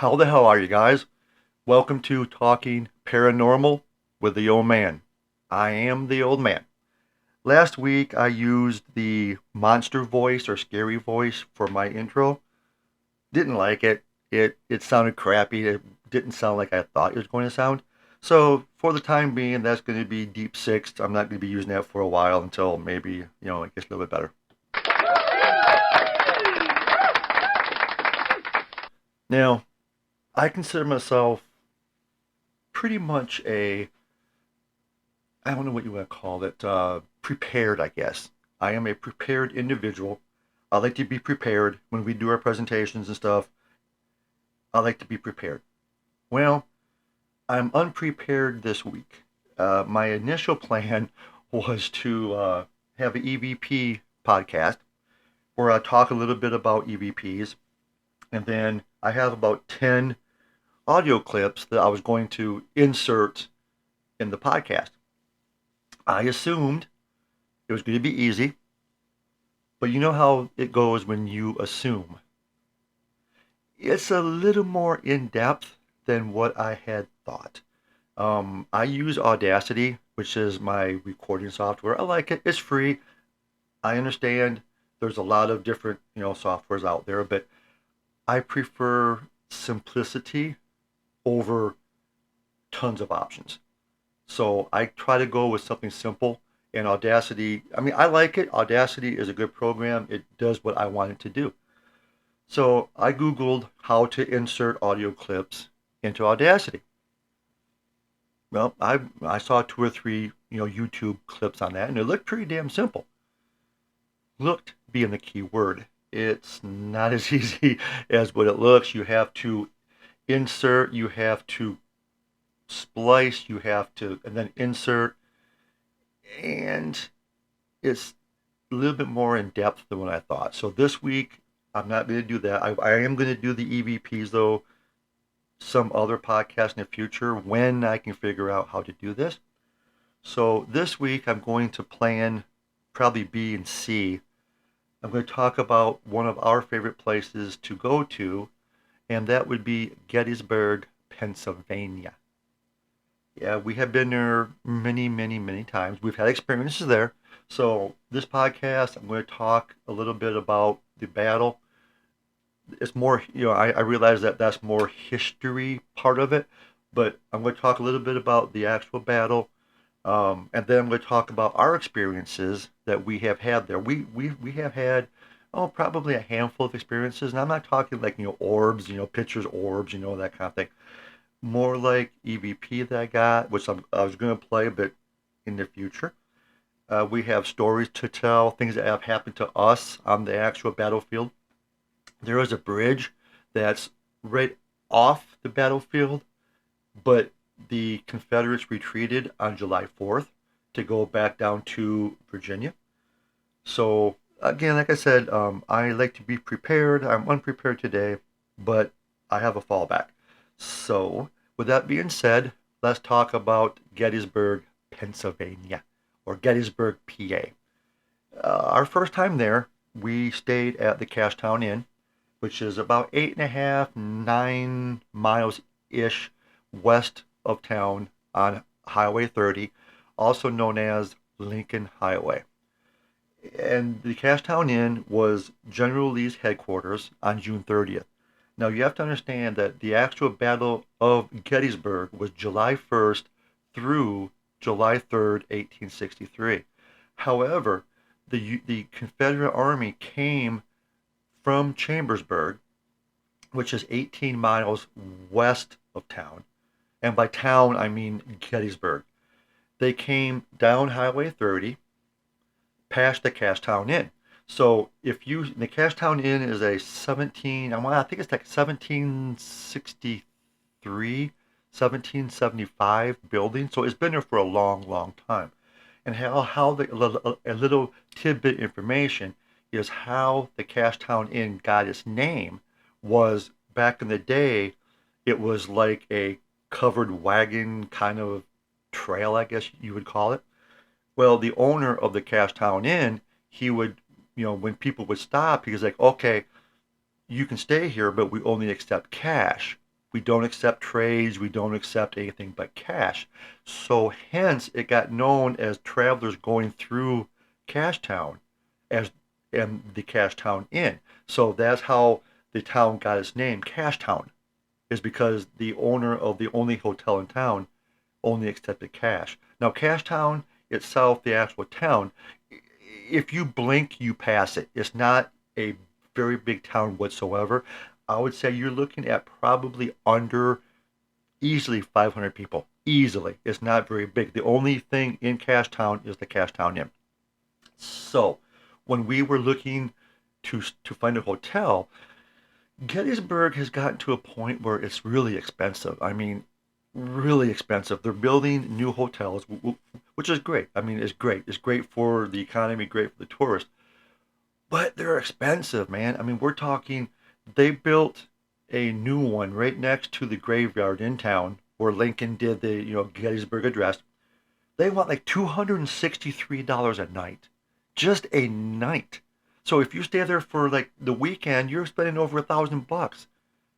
How the hell are you guys? Welcome to Talking Paranormal with the Old Man. I am the Old Man. Last week I used the monster voice or scary voice for my intro. Didn't like it. It sounded crappy. It didn't sound like I thought it was going to sound. So for the time being, that's going to be Deep Sixth. I'm not going to be using that for a while until maybe it gets a little bit better. Now, I consider myself pretty much I don't know what you want to call it, prepared, I guess. I am a prepared individual. I like to be prepared when we do our presentations and stuff. I like to be prepared. Well, I'm unprepared this week. My initial plan was to have an EVP podcast where I talk a little bit about EVPs, and then I have about 10 audio clips that I was going to insert in the podcast. I assumed it was going to be easy, but you know how it goes when you assume. It's a little more in depth than what I had thought. I use Audacity, which is my recording software. I like it. It's free. I understand there's a lot of different softwares out there, but I prefer simplicity over tons of options. So I try to go with something simple. And Audacity, I mean, I like it. Audacity is a good program. It does what I want it to do. So I Googled how to insert audio clips into Audacity. Well, I saw two or three, YouTube clips on that, and it looked pretty damn simple. Looked being the key word. It's not as easy as what it looks. You have to insert, you have to splice, you have to, and then insert, and it's a little bit more in depth than what I thought. So this week, I'm not going to do that. I am going to do the EVPs, though, some other podcast in the future when I can figure out how to do this. So this week, I'm going to plan probably B and C. I'm going to talk about one of our favorite places to go to, and that would be Gettysburg, Pennsylvania. Yeah, we have been there many, many, many times. We've had experiences there. So this podcast, I'm going to talk a little bit about the battle. It's more, I realize that that's more history part of it, but I'm going to talk a little bit about the actual battle, and then I'm going to talk about our experiences that we have had there. We have had, probably a handful of experiences, and I'm not talking like, orbs, pictures, orbs, that kind of thing. More like EVP that I got, which I was going to play, but in the future. We have stories to tell, things that have happened to us on the actual battlefield. There is a bridge that's right off the battlefield, but the Confederates retreated on July 4th to go back down to Virginia. So, again, like I said, I like to be prepared. I'm unprepared today, but I have a fallback. So, with that being said, let's talk about Gettysburg, Pennsylvania, or Gettysburg, PA. Our first time there, we stayed at the Cashtown Inn, which is about 8.5, 9 miles-ish west of town on Highway 30, also known as Lincoln Highway. And the Cashtown Inn was General Lee's headquarters on June 30th. Now, you have to understand that the actual Battle of Gettysburg was July 1st through July 3rd, 1863. However, the Confederate Army came from Chambersburg, which is 18 miles west of town. And by town, I mean Gettysburg. They came down Highway 30, past the Cashtown Inn. So the Cashtown Inn is a I think it's like 1763, 1775 building. So it's been there for a long, long time. And a little tidbit information is how the Cashtown Inn got its name was back in the day, it was like a covered wagon kind of trail, I guess you would call it. Well, the owner of the Cashtown Inn, he would, when people would stop, he was like, okay, you can stay here, but we only accept cash. We don't accept trades. We don't accept anything but cash. So hence it got known as travelers going through Cash Town as and the Cash Town Inn. So that's how the town got its name, Cash Town, is because the owner of the only hotel in town only accepted cash. Now, Cash Town itself, the actual town, if you blink, you pass it. It's not a very big town whatsoever. I would say you're looking at probably under easily 500 people. Easily. It's not very big. The only thing in Cash Town is the Cash Town Inn. So, when we were looking to find a hotel, Gettysburg has gotten to a point where it's really expensive. I mean, really expensive. They're building new hotels, which is great. I mean, it's great. It's great for the economy, great for the tourists. But they're expensive, man. I mean, we're talking, they built a new one right next to the graveyard in town where Lincoln did the, Gettysburg Address. They want like $263 a night. Just a night. So if you stay there for like the weekend, you're spending over $1,000.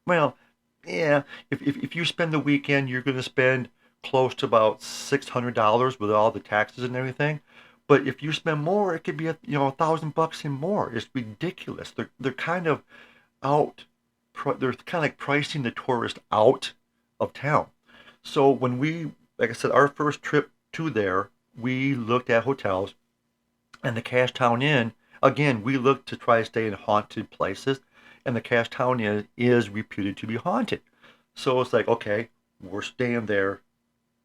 Well, yeah, if you spend the weekend, you're going to spend close to about $600 with all the taxes and everything. But if you spend more, it could be $1,000 and more. It's ridiculous. They're kind of out. They're kind of like pricing the tourist out of town. So when like I said, our first trip to there, we looked at hotels, and the Cash Town Inn. Again, we looked to try to stay in haunted places, and the Cash Town Inn is reputed to be haunted. So it's like, okay, we're staying there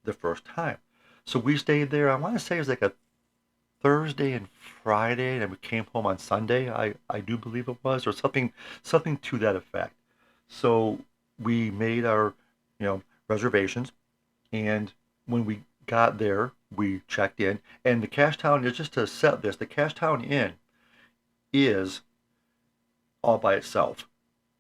the first time. So we stayed there. I want to say it was like a Thursday and Friday, and we came home on Sunday. I do believe it was, or something to that effect. So we made our reservations, and when we got there, we checked in, and the Cash Town is just to set this. The Cash Town Inn is all by itself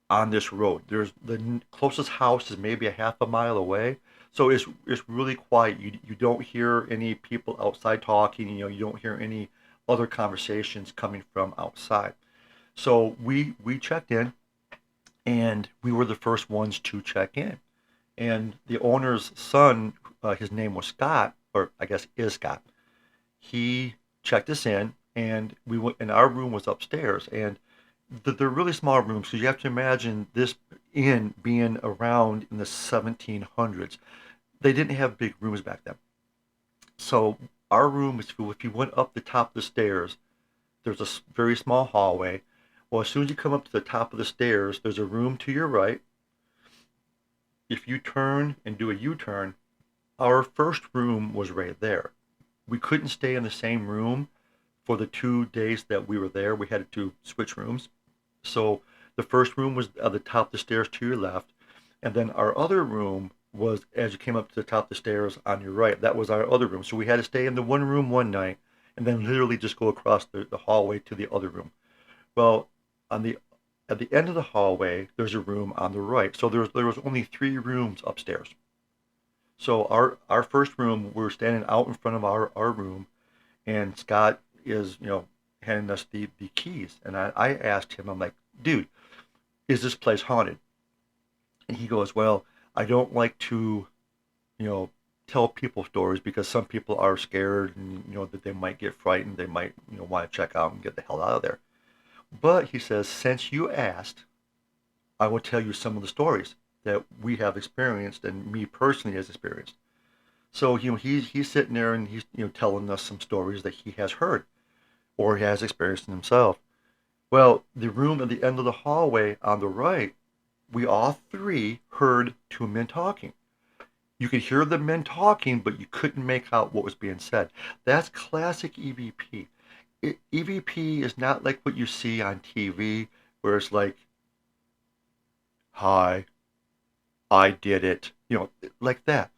on this road. There's the closest house is maybe a half a mile away, so it's really quiet. You don't hear any people outside talking. You don't hear any other conversations coming from outside. So we checked in, and we were the first ones to check in. And the owner's son, his name was Scott, or I guess is Scott. He checked us in, and we went, and our room was upstairs. And they're really small rooms, so you have to imagine this inn being around in the 1700s. They didn't have big rooms back then. So our room is, if you went up the top of the stairs, there's a very small hallway. Well, as soon as you come up to the top of the stairs, there's a room to your right. If you turn and do a U-turn, our first room was right there. We couldn't stay in the same room for the 2 days that we were there. We had to switch rooms. So the first room was at the top of the stairs to your left, and then our other room was as you came up to the top of the stairs on your right. That was our other room. So we had to stay in the one room one night, and then literally just go across the hallway to the other room. Well, on the at the end of the hallway, there's a room on the right. So there was only 3 rooms upstairs. So our first room, we're standing out in front of our room, and Scott is handing us the keys. And I asked him, I'm like, dude, is this place haunted? And he goes, well, I don't like to tell people stories because some people are scared, and that they might get frightened, they might want to check out and get the hell out of there. But he says, since you asked, I will tell you some of the stories that we have experienced and me personally has experienced. So he's sitting there, and he's telling us some stories that he has heard or he has experienced in himself. Well, the room at the end of the hallway on the right, we all 3 heard 2 men talking. You could hear the men talking, but you couldn't make out what was being said. That's classic EVP. EVP is not like what you see on TV, where it's like, hi, I did it, like that.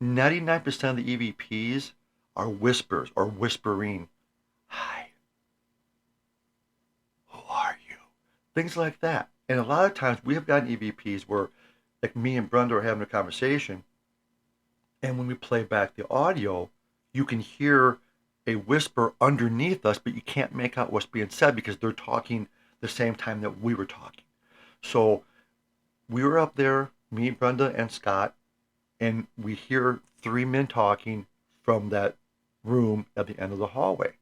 99% of the EVPs are whispers or whispering. Hi, who are you? Things like that. And a lot of times we have gotten EVPs where, like, me and Brenda are having a conversation, and when we play back the audio, you can hear a whisper underneath us, but you can't make out what's being said because they're talking the same time that we were talking. So we were up there, me, Brenda, and Scott, and we hear three men talking from that room at the end of the hallway.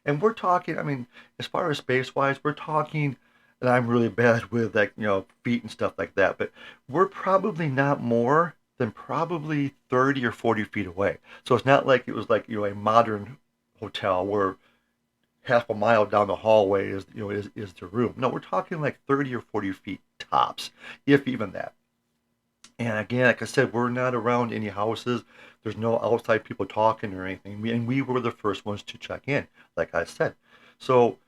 And we're talking, I mean, as far as space wise, we're talking, and I'm really bad with like, feet and stuff like that, but we're probably not more than probably 30 or 40 feet away. So it's not like it was like, a modern hotel where half a mile down the hallway is the room. No, we're talking like 30 or 40 feet tops, if even that. And again, like I said, we're not around any houses. There's no outside people talking or anything. And we were the first ones to check in, like I said. So,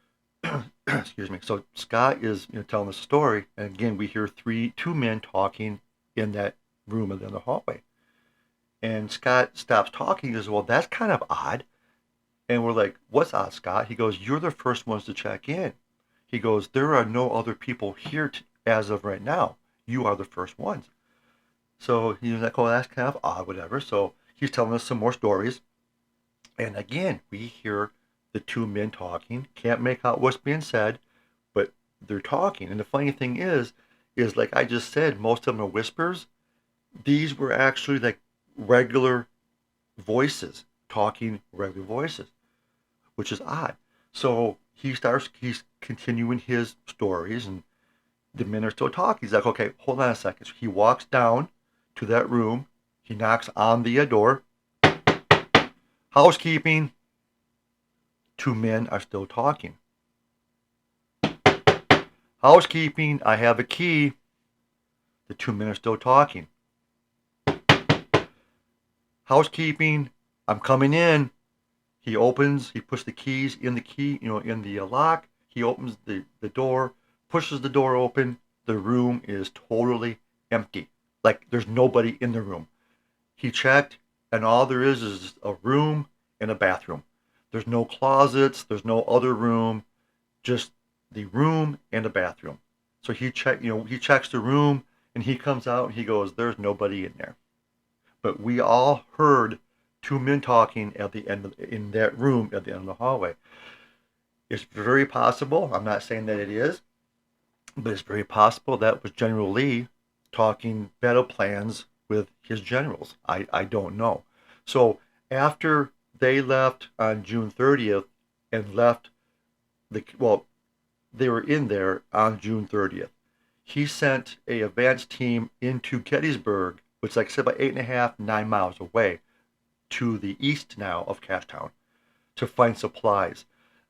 excuse me. So Scott is telling the story, and again, we hear two men talking in that room and in the hallway. And Scott stops talking. He goes, "Well, that's kind of odd." And we're like, "What's odd, Scott?" He goes, "You're the first ones to check in." He goes, "There are no other people here as of right now. You are the first ones." So he was like, "Oh, that's kind of odd, whatever." So he's telling us some more stories. And again, we hear the two men talking. Can't make out what's being said, but they're talking. And the funny thing is like I just said, most of them are whispers. These were actually like regular voices, talking regular voices, which is odd. So he's continuing his stories, and the men are still talking. He's like, "Okay, hold on a second." So he walks down to that room. He knocks on the door. Housekeeping. Two men are still talking. Housekeeping. I have a key. The two men are still talking. Housekeeping. I'm coming in. He opens. He puts the keys in the in the lock. He opens the door, pushes the door open. The room is totally empty. Like there's nobody in the room. He checked, and all there is a room and a bathroom. There's no closets. There's no other room. Just the room and a bathroom. So he checks the room, and he comes out and he goes, "There's nobody in there." But we all heard two men talking at the end in that room at the end of the hallway. It's very possible. I'm not saying that it is, but it's very possible that was General Lee talking battle plans with his generals. I don't know. So after they left on June 30th and left they were in there on June 30th. He sent a advance team into Gettysburg, which is like I said, about 8.5, 9 miles away to the east now of Cashtown to find supplies.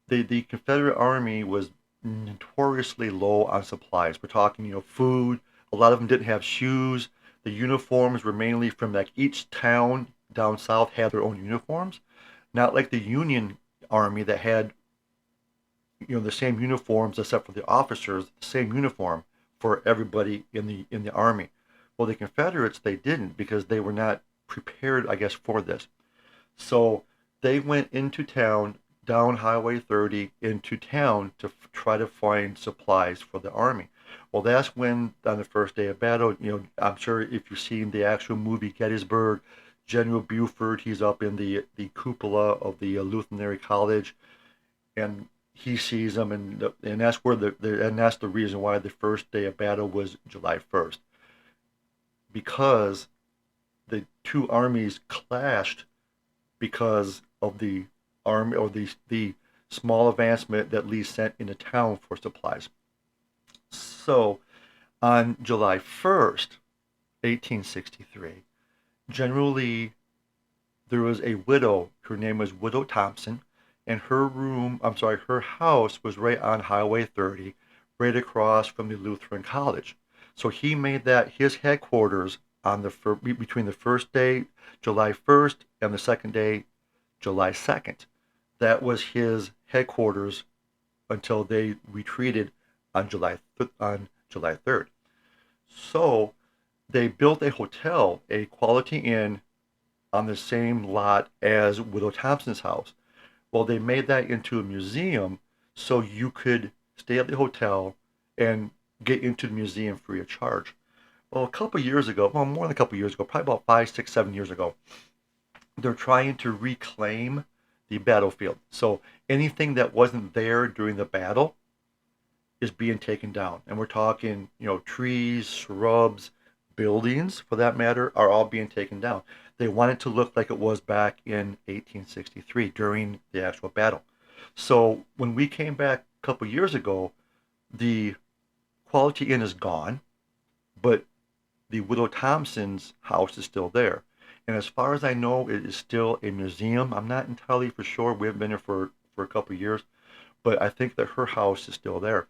The Confederate Army was notoriously low on supplies. We're talking, food. A lot of them didn't have shoes. The uniforms were mainly from like each town down south had their own uniforms, not like the Union Army that had the same uniforms except for the officers, the same uniform for everybody in the army. Well, the Confederates they didn't because they were not prepared, I guess, for this. So they went into town, down Highway 30, into town to try to find supplies for the army. Well, that's when, on the first day of battle, I'm sure if you've seen the actual movie Gettysburg, General Buford, he's up in the cupola of the Lutheran College, and he sees them, and that's where and that's the reason why the first day of battle was July 1st, because the two armies clashed because of the army or the small advancement that Lee sent into town for supplies. So on July 1st, 1863, General Lee, there was a widow, her name was Widow Thompson, and her house was right on Highway 30, right across from the Lutheran College. So he made that his headquarters on between the first day, July 1st, and the second day, July 2nd. That was his headquarters until they retreated on July 3rd. So they built a hotel, a Quality Inn, on the same lot as Widow Thompson's house. Well, they made that into a museum so you could stay at the hotel and get into the museum free of charge. Well, a couple of years ago, well, more than a couple of years ago, probably about 5, 6, 7 years ago, they're trying to reclaim the battlefield. So anything that wasn't there during the battle, is being taken down. And we're talking, trees, shrubs, buildings, for that matter, are all being taken down. They want it to look like it was back in 1863 during the actual battle. So when we came back a couple years ago, the Quality Inn is gone, but the Widow Thompson's house is still there. And as far as I know, it is still a museum. I'm not entirely for sure. We haven't been there for a couple of years, but I think that her house is still there.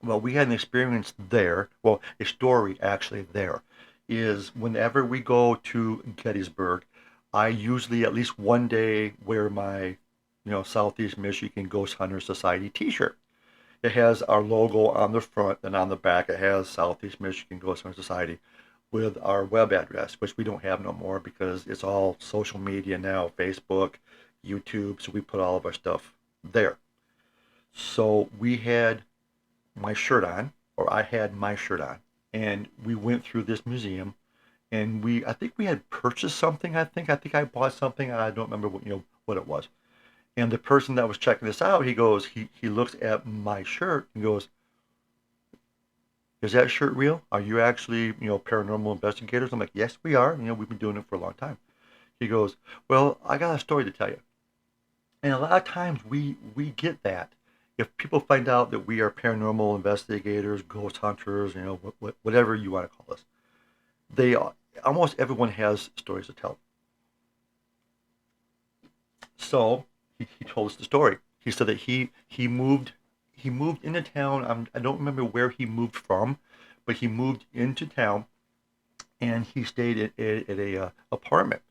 Well, we had an experience there. Well, a story actually there is whenever we go to Gettysburg, I usually at least one day wear my, Southeast Michigan Ghost Hunter Society T-shirt. It has our logo on the front, and on the back it has Southeast Michigan Ghost Hunter Society with our web address, which we don't have no more because it's all social media now, Facebook, YouTube, so we put all of our stuff there. So we had my shirt on, or I had my shirt on, and we went through this museum, and I think we had purchased something. I think I bought something. I don't remember what it was. And the person that was checking this out, he looks at my shirt and goes, "Is that shirt real? Are you actually paranormal investigators?" I'm like, "Yes, we are. We've been doing it for a long time." He goes, "Well, I got a story to tell you." And a lot of times we get that. If people find out that we are paranormal investigators, ghost hunters, whatever you want to call us, they almost everyone has stories to tell. So he told us the story. He said that he moved into town. I don't remember where he moved from, but he moved into town and he stayed at a apartment.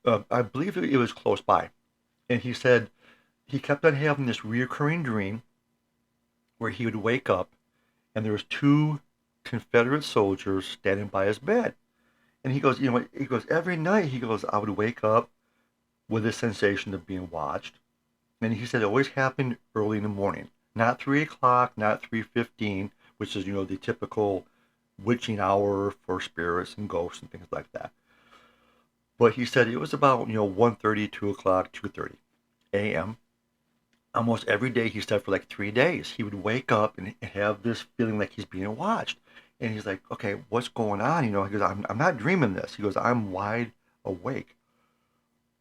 I believe it was close by. And he said he kept on having this reoccurring dream where he would wake up and there was two Confederate soldiers standing by his bed. And he goes, he goes, every night, he goes, I would wake up with a sensation of being watched. And he said it always happened early in the morning, not 3 o'clock, not 3:15, which is, the typical witching hour for spirits and ghosts and things like that. But he said it was about, 1:30, 2 o'clock, 2:30 a.m. Almost every day, he said, for like 3 days, he would wake up and have this feeling like he's being watched. And he's like, okay, what's going on? He goes, I'm not dreaming this. He goes, I'm wide awake.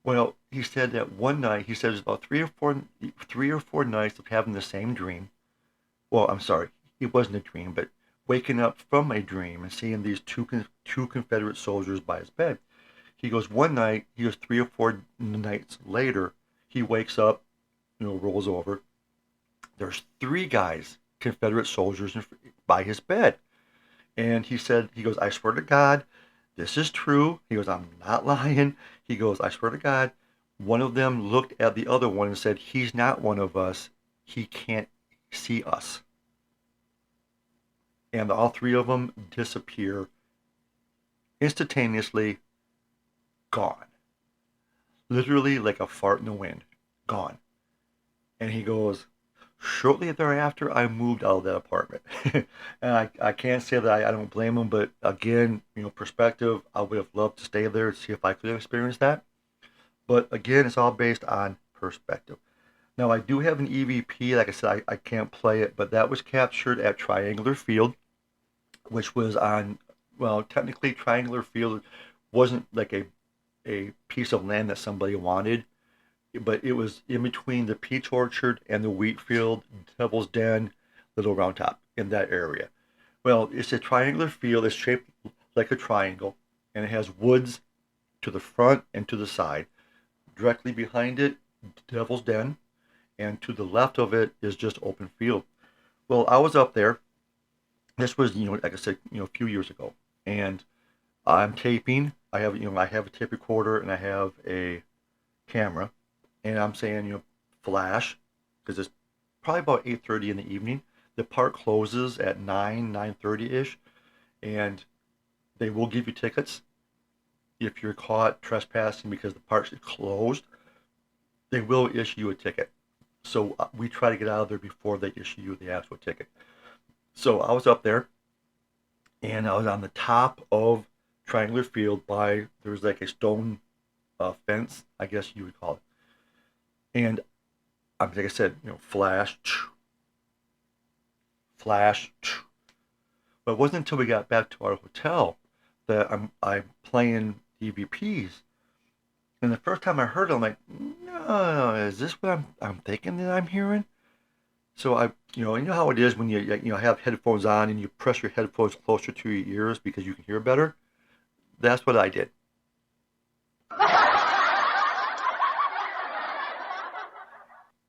Well, he said that one night, he said it was about 3 or 4 nights of having the same dream. Well, I'm sorry, it wasn't a dream, but waking up from a dream and seeing these two Confederate soldiers by his bed. He goes, one night, he goes 3 or 4 nights later, he wakes up, rolls over. There's three guys, Confederate soldiers, by his bed. And he goes, I swear to God, this is true. He goes, I'm not lying. He goes, I swear to God, one of them looked at the other one and said, he's not one of us. He can't see us. And all three of them disappear instantaneously, gone. Literally like a fart in the wind, gone. And he goes, shortly thereafter, I moved out of that apartment. And I can't say that I don't blame him, but again, perspective, I would have loved to stay there to see if I could experience that. But again, it's all based on perspective. Now, I do have an EVP. Like I said, I can't play it, but that was captured at Triangular Field, which was on, well, technically, Triangular Field wasn't like a piece of land that somebody wanted, but it was in between the peach orchard and the wheat field, Devil's Den, Little Round Top, in that area. Well, it's a triangular field. It's shaped like a triangle, and it has woods to the front and to the side. Directly behind it, Devil's Den, and to the left of it is just open field. Well, I was up there. This was, like I said, a few years ago, and I'm taping. I have a tape recorder and I have a camera, and I'm saying, flash, because it's probably about 8:30 in the evening. The park closes at 9:30 ish, and they will give you tickets if you're caught trespassing because the park is closed. They will issue you a ticket. So we try to get out of there before they issue you the actual ticket. So I was up there, and I was on the top of Triangular Field by there was like a stone fence, I guess you would call it. And like I said, flash, flash. But it wasn't until we got back to our hotel that I'm playing EVPs. And the first time I heard it, I'm like, no, is this what I'm thinking that I'm hearing? So you know how it is when you have headphones on and you press your headphones closer to your ears because you can hear better. That's what I did.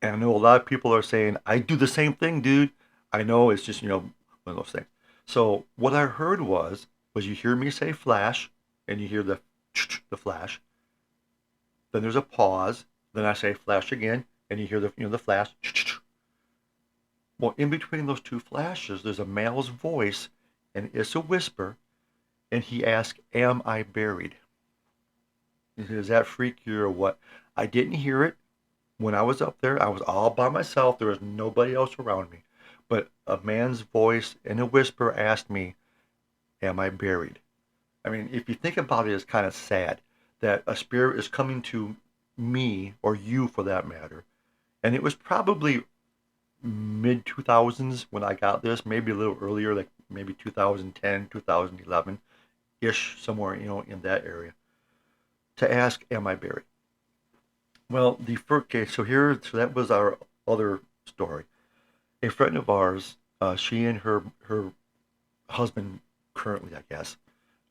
And I know a lot of people are saying, I do the same thing, dude. I know it's just, one of those things. So what I heard was you hear me say flash and you hear the flash. Then there's a pause. Then I say flash again and you hear the flash. Well, in between those two flashes, there's a male's voice and it's a whisper and he asks, am I buried? Does that freak you or what? I didn't hear it. When I was up there, I was all by myself. There was nobody else around me. But a man's voice in a whisper asked me, am I buried? I mean, if you think about it, it's kind of sad that a spirit is coming to me, or you for that matter. And it was probably mid 2000s when I got this, maybe a little earlier, like maybe 2010, 2011 ish, somewhere, in that area, to ask, am I buried? Well, the first case, so that was our other story. A friend of ours, she and her husband currently, I guess,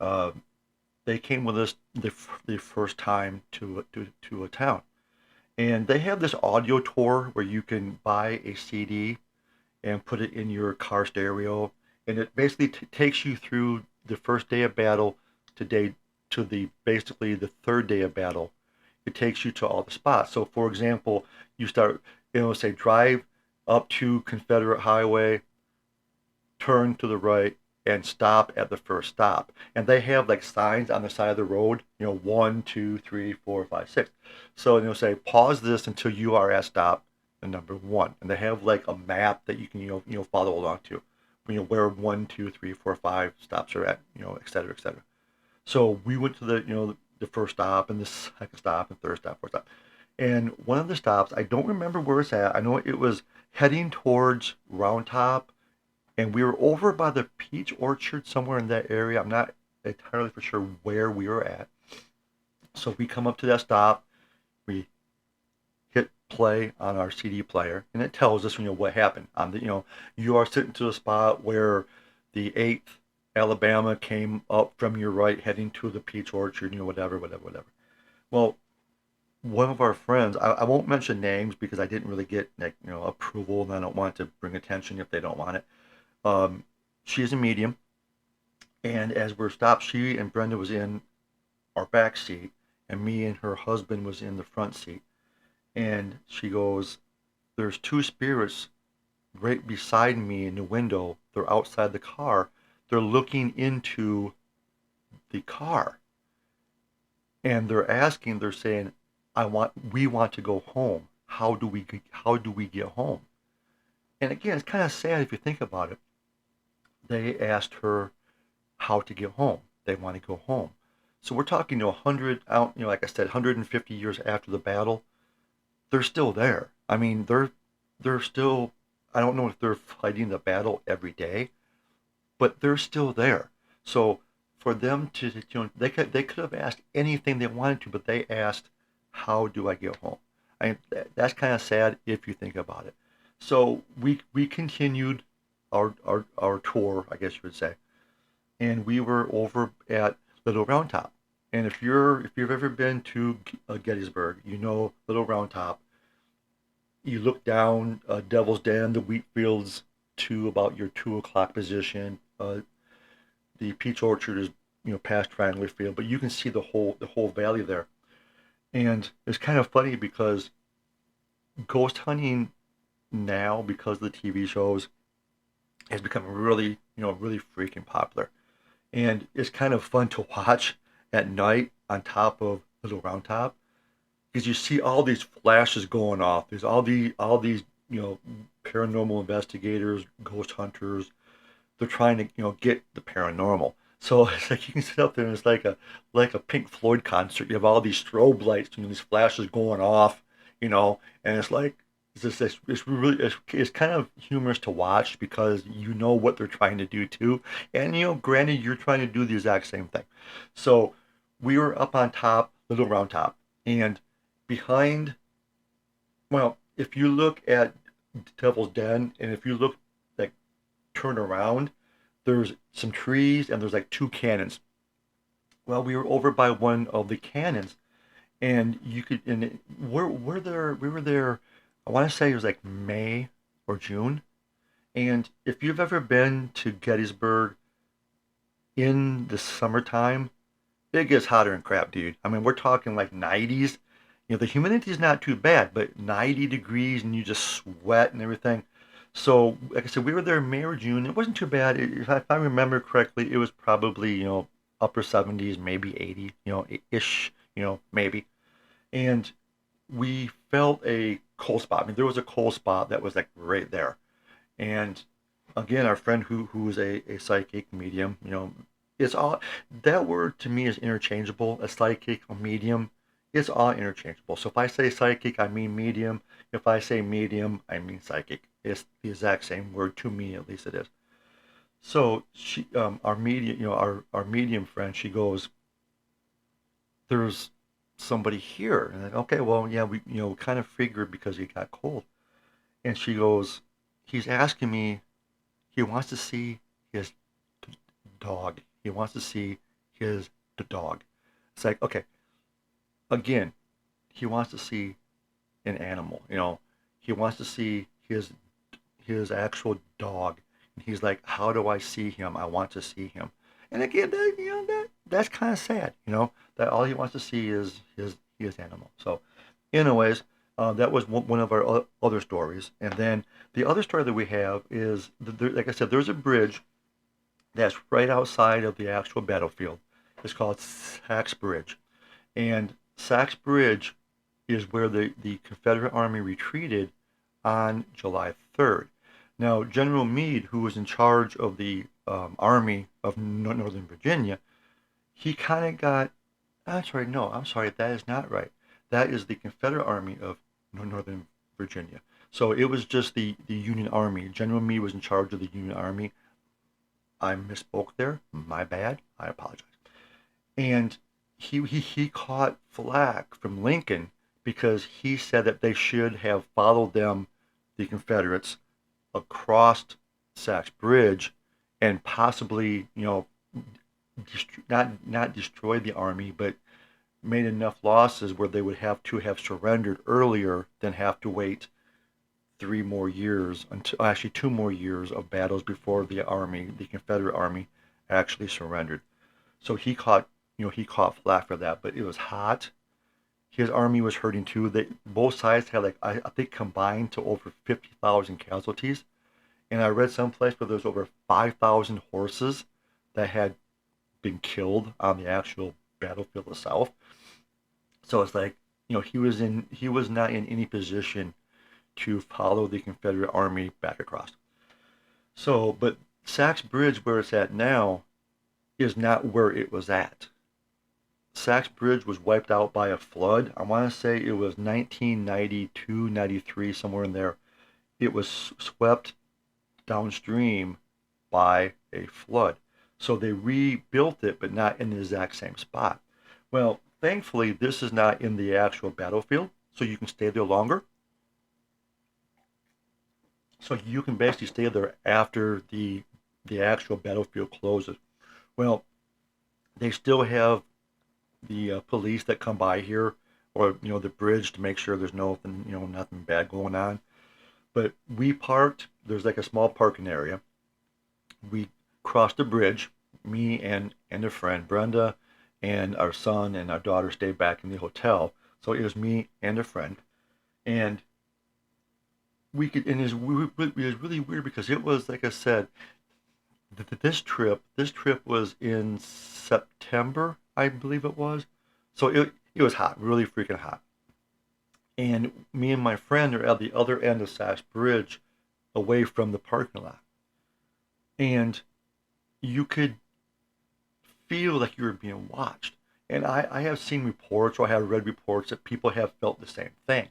uh, they came with us the first time to a town, and they have this audio tour where you can buy a CD and put it in your car stereo, and it basically takes you through the first day of battle to the basically the third day of battle. It takes you to all the spots. So, for example, you start, say drive up to Confederate Highway, turn to the right, and stop at the first stop. And they have like signs on the side of the road, 1, 2, 3, 4, 5, 6. So they'll say pause this until you are at stop and number one. And they have like a map that you can follow along to, where 1, 2, 3, 4, 5 stops are at, et cetera, et cetera. So we went to the first stop and the second stop and third stop, fourth stop. And one of the stops, I don't remember where it's at. I know it was heading towards Round Top, and we were over by the peach orchard somewhere in that area. I'm not entirely for sure where we were at. So we come up to that stop, we hit play on our CD player, and it tells us, what happened. On the, you are sitting to a spot where the 8th Alabama came up from your right, heading to the peach orchard, whatever, whatever, whatever. Well, one of our friends, I won't mention names because I didn't really get approval, and I don't want to bring attention if they don't want it. She is a medium, and as we're stopped, she and Brenda was in our back seat, and me and her husband was in the front seat. And she goes, "There's two spirits right beside me in the window. They're outside the car. They're looking into the car, and they're saying, we want to go home. How do we get home?" And again, it's kind of sad if you think about it. They asked her how to get home. They want to go home. So we're talking 100 out, like I said, 150 years after the battle. They're still there. I mean, they're still. I don't know if they're fighting the battle every day, but they're still there. So for them to, they could have asked anything they wanted to, but they asked, "How do I get home?" That's kind of sad if you think about it. So we continued our tour, I guess you would say, and we were over at Little Round Top. And if you've ever been to Gettysburg, Little Round Top. You look down Devil's Den, the wheat fields to about your 2 o'clock position. The peach orchard is past Triangular Field, but you can see the whole valley there. And it's kind of funny because ghost hunting now, because of the TV shows, has become really freaking popular. And it's kind of fun to watch at night on top of Little Round Top because you see all these flashes going off. There's all these paranormal investigators, ghost hunters. They're trying to get the paranormal. So it's like you can sit up there and it's like a Pink Floyd concert. You have all these strobe lights, these flashes going off, and it's like It's kind of humorous to watch because you know what they're trying to do too, and granted, you're trying to do the exact same thing. So we were up on top, Little Round Top, and behind. Well, if you look at Devil's Den, and if you look like turn around, there's some trees and there's like two cannons. Well, we were over by one of the cannons, and you could and we're there. We were there. I want to say it was like May or June. And if you've ever been to Gettysburg in the summertime, it gets hotter than crap, dude. I mean, we're talking like 90s. The humidity is not too bad, but 90 degrees and you just sweat and everything. So, like I said, we were there May or June. It wasn't too bad. If I remember correctly, it was probably, upper 70s, maybe 80, ish, maybe. And we felt a cold spot. I mean, there was a cold spot that was like right there. And again, our friend who is a psychic medium, it's all that word to me is interchangeable. A psychic, a medium, it's all interchangeable. So if I say psychic, I mean medium. If I say medium, I mean psychic. It's the exact same word to me, at least it is. So our medium, our medium friend, she goes, "There's somebody here." And I'm like, okay, well, yeah, we kind of figured because he got cold. And she goes, "He's asking me. He wants to see his dog. He wants to see his dog." It's like, okay, again, he wants to see an animal. He wants to see his actual dog. And he's like, "How do I see him? I want to see him." And again, that's kind of sad. That all he wants to see is his animal. So, anyways, that was one of our other stories. And then the other story that we have is, like I said, there's a bridge that's right outside of the actual battlefield. It's called Sachs Bridge. And Sachs Bridge is where the Confederate Army retreated on July 3rd. Now, General Meade, who was in charge of the Army of Northern Virginia, he kind of got. I'm sorry, no, I'm sorry, that is not right. That is the Confederate Army of Northern Virginia. So it was just the Union Army. General Meade was in charge of the Union Army. I misspoke there. My bad. I apologize. And he caught flack from Lincoln because he said that they should have followed them, the Confederates, across Sachs Bridge, and possibly, not destroy the army, but made enough losses where they would have to have surrendered earlier than have to wait 3 more years, until actually 2 more years of battles before the Confederate army, actually surrendered. So he caught flack for that, but it was hot. His army was hurting too. Both sides had, like, I think, combined to over 50,000 casualties. And I read someplace where there's over 5,000 horses that had been killed on the actual battlefield itself. So it's like, he was not in any position to follow the Confederate army back across. So, but Sachs Bridge, where it's at now, is not where it was at. Sachs Bridge was wiped out by a flood. I want to say it was 1992, 93, somewhere in there. It was swept downstream by a flood. So they rebuilt it, but not in the exact same spot. Well, thankfully, this is not in the actual battlefield, so you can stay there longer. So you can basically stay there after the actual battlefield closes. Well, they still have the police that come by here, or the bridge, to make sure there's nothing bad going on. But we parked. There's like a small parking area. We crossed the bridge. Me and a friend, Brenda, and our son and our daughter stayed back in the hotel. So it was me and a friend, and we could. And it was really weird because it was, like I said, this trip was in September, I believe it was. So it was hot, really freaking hot. And me and my friend are at the other end of Sachs Bridge, away from the parking lot. And you could feel like you were being watched. And I have seen reports, or I have read reports, that people have felt the same thing.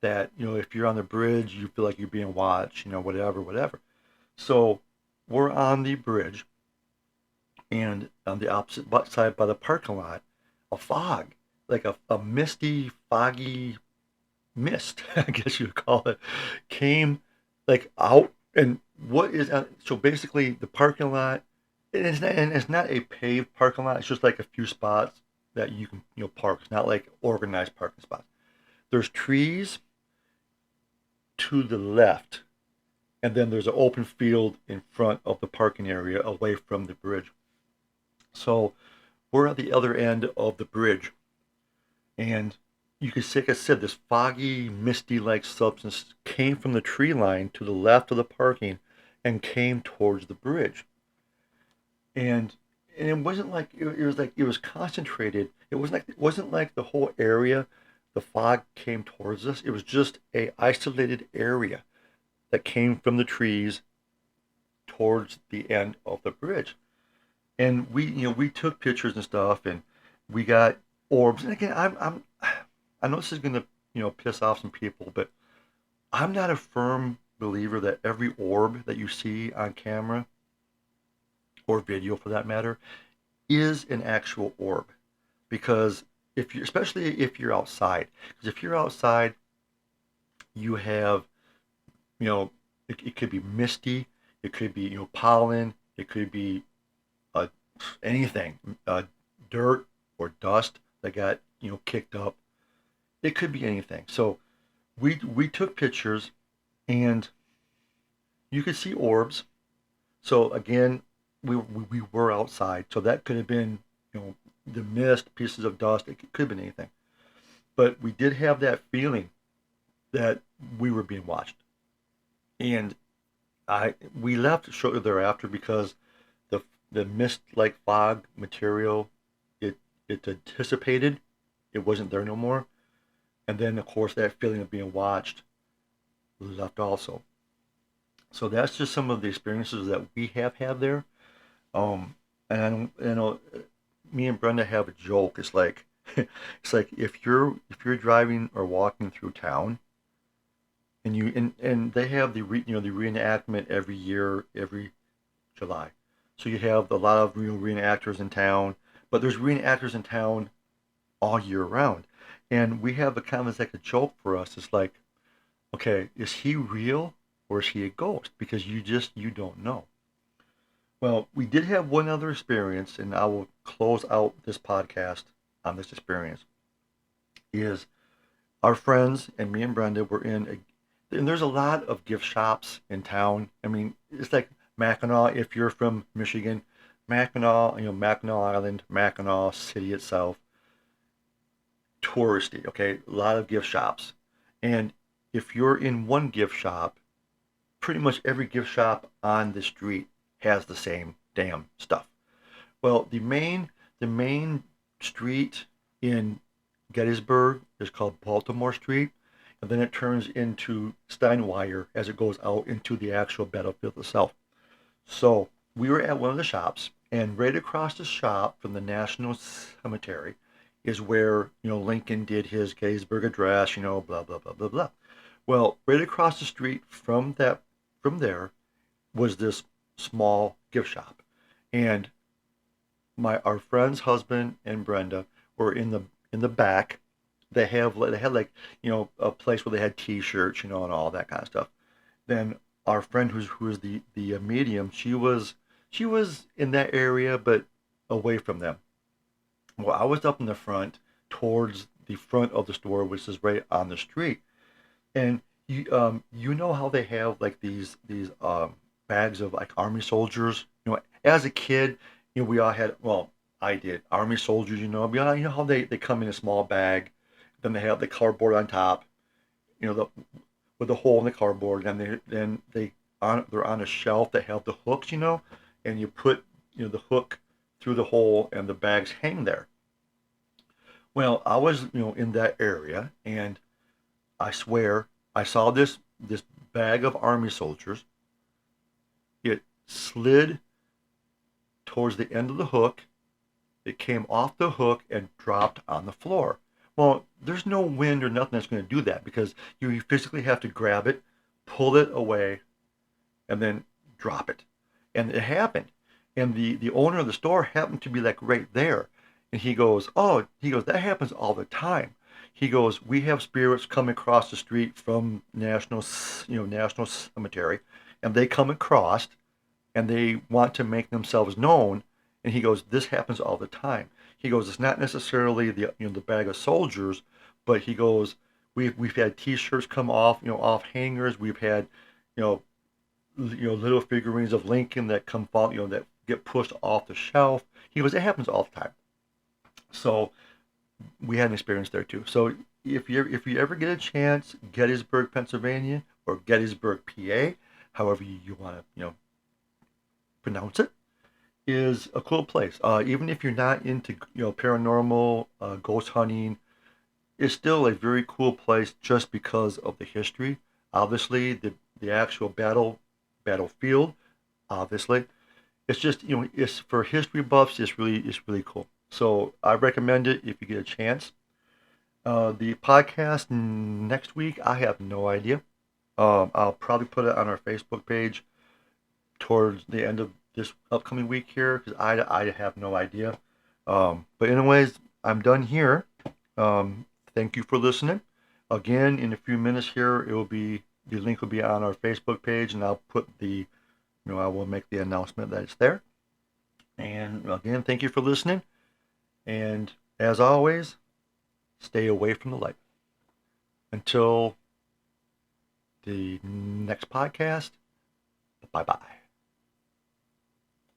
that, if you're on the bridge, you feel like you're being watched, whatever, whatever. So we're on the bridge, and on the opposite side by the parking lot, a fog, like a misty, foggy mist, I guess you would call it, came like out. And what is so basically the parking lot, and it's not a paved parking lot. It's just like a few spots that you can park. It's not like organized parking spots. There's trees to the left, and then there's an open field in front of the parking area away from the bridge. So we're at the other end of the bridge, and you can see, like I said, this foggy, misty-like substance came from the tree line to the left of the parking and came towards the bridge. And it wasn't like it was concentrated. It wasn't like the whole area, the fog came towards us. It was just a isolated area that came from the trees towards the end of the bridge. And we took pictures and stuff, and we got orbs. And again, I know this is gonna piss off some people, but I'm not a firm believer that every orb that you see on camera or video, for that matter, is an actual orb. Because especially if you're outside, because if you're outside, you have, it could be misty, it could be pollen, it could be uh, anything, dirt or dust that got kicked up. It could be anything. So we took pictures, and you could see orbs. So again, we were outside, so that could have been the mist, pieces of dust. It could have been anything. But we did have that feeling that we were being watched, and we left shortly thereafter because the mist like fog material, it it dissipated. It wasn't there no more. And then of course that feeling of being watched left also. So that's just some of the experiences that we have had there. And I don't, me and Brenda have a joke. It's like it's like if you're driving or walking through town, and they have the reenactment every year, every July. So you have a lot of reenactors in town, but there's reenactors in town all year round. And we have a kind of like a joke for us. It's like, okay, is he real or is he a ghost? Because you don't know. Well, we did have one other experience, and I will close out this podcast on this experience. Is our friends and me and Brenda were and there's a lot of gift shops in town. I mean, it's like Mackinac, if you're from Michigan, Mackinac, Mackinac Island, Mackinac City itself, touristy, okay? A lot of gift shops. And if you're in one gift shop, pretty much every gift shop on the street has the same damn stuff. Well, the main street in Gettysburg is called Baltimore Street, and then it turns into Steinwire as it goes out into the actual battlefield itself. So we were at one of the shops, and right across the shop from the National Cemetery is where Lincoln did his Gettysburg Address, blah blah blah blah blah. Well, right across the street from there was this small gift shop, and our friend's husband and Brenda were in the back. They had like a place where they had T-shirts, and all that kind of stuff. Then our friend who was the medium, she was in that area but away from them. Well, I was up in the front towards the front of the store, which is right on the street. And you know how they have like these bags of like army soldiers. As a kid, we all had. Well, I did army soldiers. How they come in a small bag, then they have the cardboard on top. The with the hole in the cardboard, and they're on a shelf that have the hooks. And you put the hook through the hole, and the bags hang there. Well, I was in that area, and I swear I saw this bag of army soldiers. It slid towards the end of the hook. It came off the hook and dropped on the floor. Well, there's no wind or nothing that's going to do that because you physically have to grab it, pull it away, and then drop it. And it happened. And the owner of the store happened to be like right there. And he goes, oh, he goes, that happens all the time. He goes, we have spirits coming across the street from National Cemetery, and they come across and they want to make themselves known. And he goes, this happens all the time. He goes, it's not necessarily the bag of soldiers, but he goes, we've had T-shirts come off off hangers. We've had you know little figurines of Lincoln that come fall that get pushed off the shelf. He goes, it happens all the time. So we had an experience there too. So if you ever get a chance, Gettysburg, Pennsylvania, or Gettysburg, PA, however you want to pronounce it, is a cool place. Even if you're not into paranormal, ghost hunting, it's still a very cool place just because of the history. Obviously, the actual battlefield. Obviously, it's just it's for history buffs. It's really cool. So I recommend it if you get a chance. The podcast next week, I have no idea. I'll probably put it on our Facebook page towards the end of this upcoming week here because I have no idea. But anyways, I'm done here. Thank you for listening. Again, in a few minutes here, the link will be on our Facebook page, and I'll put I will make the announcement that it's there. And again, thank you for listening. And as always, stay away from the light. Until the next podcast, bye bye.